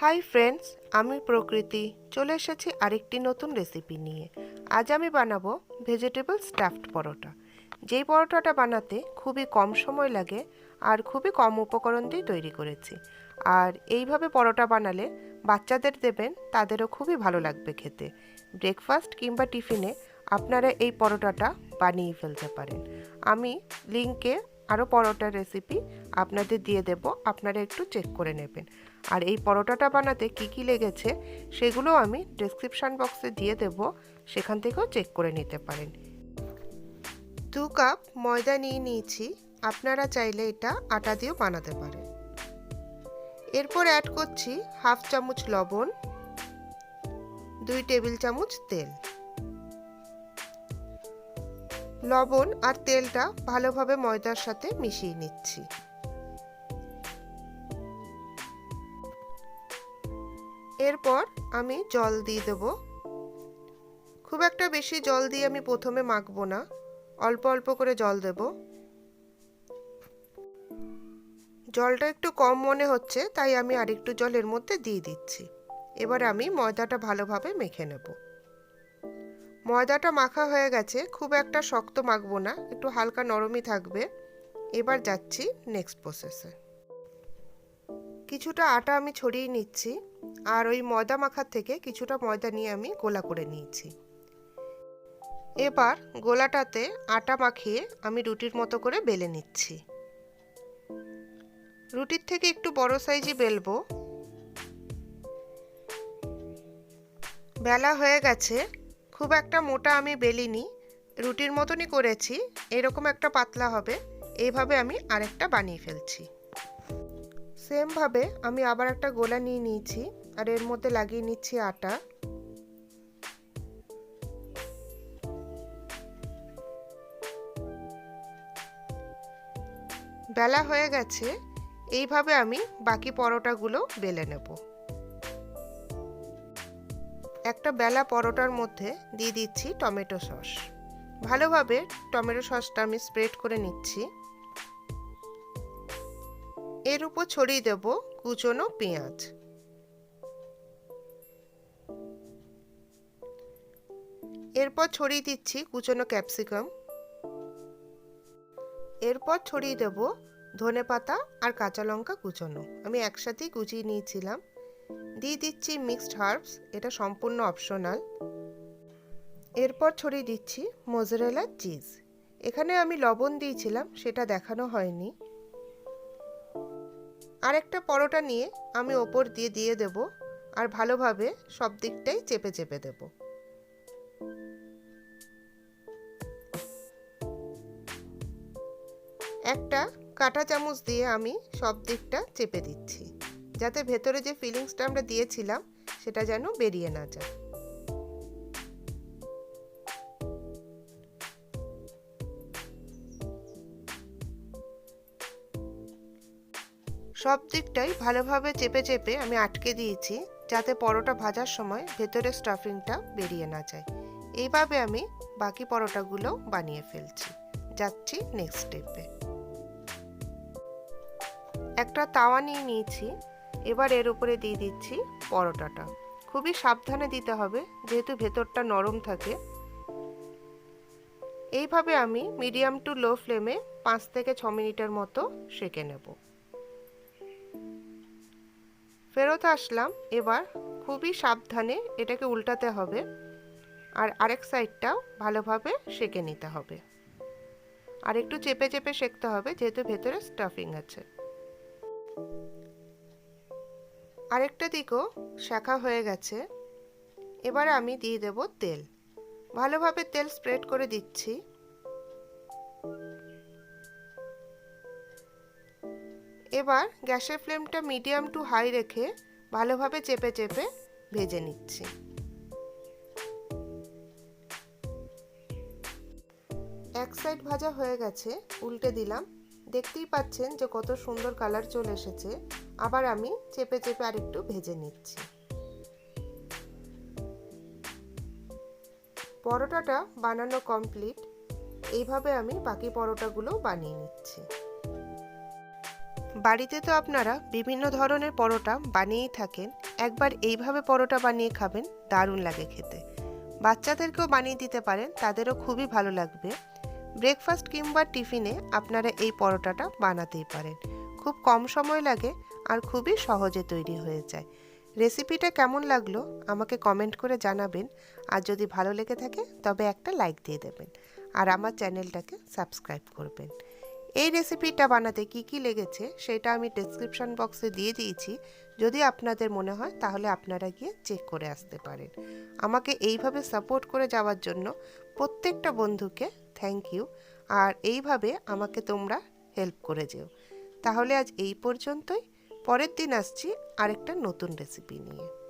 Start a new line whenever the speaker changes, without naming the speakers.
Hi friends, আমি প্রকৃতি চলে এসেছি আরেকটি নতুন রেসিপি নিয়ে। আজ আমি বানাবো ভেজিটেবল স্টাফড পরোটা। যেই পরোটাটা বানাতে খুবই কম সময় লাগে আর খুবই কম উপকরণ দিয়ে তৈরি করেছি। আর এইভাবে পরোটা বানালে বাচ্চাদের দেবেন, তাদেরও খুবই ভালো লাগবে খেতে। ব্রেকফাস্ট কিংবা টিফিনে আপনারা এই পরোটাটা বানিয়ে ফেলতে পারেন। আমি লিঙ্কে আরও পরোটার রেসিপি আপনাদের দিয়ে দেব, আপনারা একটু চেক করে নেবেন। আর এই পরোটাটা বানাতে কি কি লেগেছে সেগুলো আমি ডেসক্রিপশন বক্সে দিয়ে দেব, সেখান থেকেও চেক করে নিতে পারেন। 2 কাপ ময়দা নিয়েছি, আপনারা চাইলে এটা আটা দিয়েও বানাতে পারেন। এরপর অ্যাড করছি হাফ চামচ লবণ, 2 টেবিল চামচ তেল। লবণ আর তেলটা ভালোভাবে ময়দার সাথে মিশিয়ে নিচ্ছি। এরপর আমি জল দিয়ে দেব। খুব একটা বেশি জল দিয়ে আমি প্রথমে মাখবো না, অল্প অল্প করে জল দেব। জলটা একটু কম মনে হচ্ছে, তাই আমি আরেকটু জল এর মধ্যে দিয়ে দিচ্ছি। এবার আমি ময়দাটা ভালোভাবে মেখে নেব। ময়দাটা মাখা হয়ে গেছে, খুব একটা শক্ত মাখবো না, একটু হালকা নরমই থাকবে। এবার যাচ্ছি নেক্সট প্রসেসে। কিছুটা আটা আমি ছড়িয়ে নিচ্ছি, আর ওই ময়দা মাখার থেকে কিছুটা ময়দা নিয়ে আমি গোলা করে নিয়েছি। এবার গোলাটাতে আটা মাখিয়ে আমি রুটির মতো করে বেলে নিচ্ছি। রুটির থেকে একটু বড় সাইজে বেলবো। বেলা হয়ে গেছে, খুব একটা মোটা আমি বেলিনি, রুটির মতনই করেছি। এরকম একটা পাতলা হবে, এইভাবে আমি আরেকটা বানিয়ে ফেলছি। সেমভাবে আমি আবার একটা গোলা নিয়ে নিয়েছি, আর এর মধ্যে লাগিয়ে নিচ্ছি আটা। বেলা হয়ে গেছে, এইভাবে আমি বাকি পরোটাগুলো বেলে নেব। একটা বেলা পরোটার মধ্যে দিয়ে দিচ্ছি টমেটো সস। ভালোভাবে টমেটো সসটা আমি স্প্রেড করে নিচ্ছি। এর উপর ছড়িয়ে দেব কুচনো পেঁয়াজ। এরপর ছড়িয়ে দিচ্ছি কুচনো ক্যাপসিকাম। এরপর ছড়িয়ে দেব ধনেপাতা আর কাঁচা লঙ্কা কুচনো, আমি একসাথেই কুচিয়ে নিয়েছিলাম। দিয়ে দিচ্ছি মিক্সড হার্বস, এটা সম্পূর্ণ অপশনাল। এরপর ছড়িয়ে দিচ্ছি মোজারেলা চিজ। এখানে আমি লবণ দিয়েছিলাম, সেটা দেখানো হয়নি। আরেকটা পরোটা নিয়ে আমি ওপর দিয়ে দেব, আর ভালোভাবে সব দিকটাই চেপে চেপে দেব। একটা কাঁটা চামচ দিয়ে আমি সব দিকটা চেপে দিচ্ছি, যাতে ভেতরে যে ফিলিংসটা আমরা দিয়েছিলাম সেটা যেন বেরিয়ে না যায়। সব দিকটাই ভালোভাবে চেপে চেপে আমি আটকে দিয়েছি, যাতে পরোটা ভাজার সময় ভেতরে স্টাফিংটা বেরিয়ে না যায়। এইভাবে আমি বাকি পরোটাগুলো বানিয়ে ফেলছি। যাচ্ছি নেক্সট স্টেপে। একটা তাওয়া নিয়ে নিয়েছি, এবার এর উপরে দিয়ে দিচ্ছি পরোটাটা। খুবই সাবধানে দিতে হবে, যেহেতু ভেতরটা নরম থাকে। এইভাবে আমি মিডিয়াম টু লো ফ্লেমে 5 থেকে 6 মিনিটের মতো সেঁকে নেব। ফেরত আসলাম। এবার খুবই সাবধানে এটাকে উল্টাতে হবে, আর আরেক সাইডটাও ভালোভাবে সেঁকে নিতে হবে। আর একটু চেপে চেপে সেঁকতে হবে, যেহেতু ভেতরে স্টাফিং আছে। আরেকটা দিকও সেঁকা হয়ে গেছে। এবার আমি দিয়ে দেব তেল। ভালোভাবে তেল স্প্রেড করে দিচ্ছি। এবার গ্যাসের ফ্লেমটা মিডিয়াম টু হাই রেখে ভালোভাবে চেপে চেপে ভেজে নিচ্ছি। এক সাইড ভাজা হয়ে গেছে, উল্টে দিলাম। দেখতেই পাচ্ছেন যে কত সুন্দর কালার চলে এসেছে। আবার আমি চেপে চেপে আরেকটু ভেজে নিচ্ছি। পরোটাটা বানানো কমপ্লিট। এইভাবে আমি বাকি পরোটাগুলো বানিয়ে নিচ্ছি। বাড়িতে তো আপনারা বিভিন্ন ধরনের পরোটা বানিয়েই থাকেন। একবার এইভাবে পরোটা বানিয়ে খাবেন, দারুণ লাগে খেতে। বাচ্চাদেরকেও বানিয়ে দিতে পারেন, তাদেরও খুবই ভালো লাগবে। ব্রেকফাস্ট কিংবা টিফিনে আপনারা এই পরোটাটা বানাতেই পারেন। খুব কম সময় লাগে আর খুবই সহজে তৈরি হয়ে যায়। রেসিপিটা কেমন লাগলো আমাকে কমেন্ট করে জানাবেন। আর যদি ভালো লেগে থাকে তবে একটা লাইক দিয়ে দেবেন আর আমার চ্যানেলটাকে সাবস্ক্রাইব করবেন। এই রেসিপিটা বানাতে কি কি লেগেছে সেটা আমি ডেসক্রিপশন বক্সে দিয়ে দিয়েছি। যদি আপনাদের মনে হয় তাহলে আপনারা গিয়ে চেক করে আসতে পারেন। আমাকে এইভাবে সাপোর্ট করে যাওয়ার জন্য প্রত্যেকটা বন্ধুকে থ্যাংক ইউ। আর এইভাবে আমাকে তোমরা হেল্প করে যেও। তাহলে আজ এই পর্যন্তই। পরের দিন আসছি আরেকটা নতুন রেসিপি নিয়ে।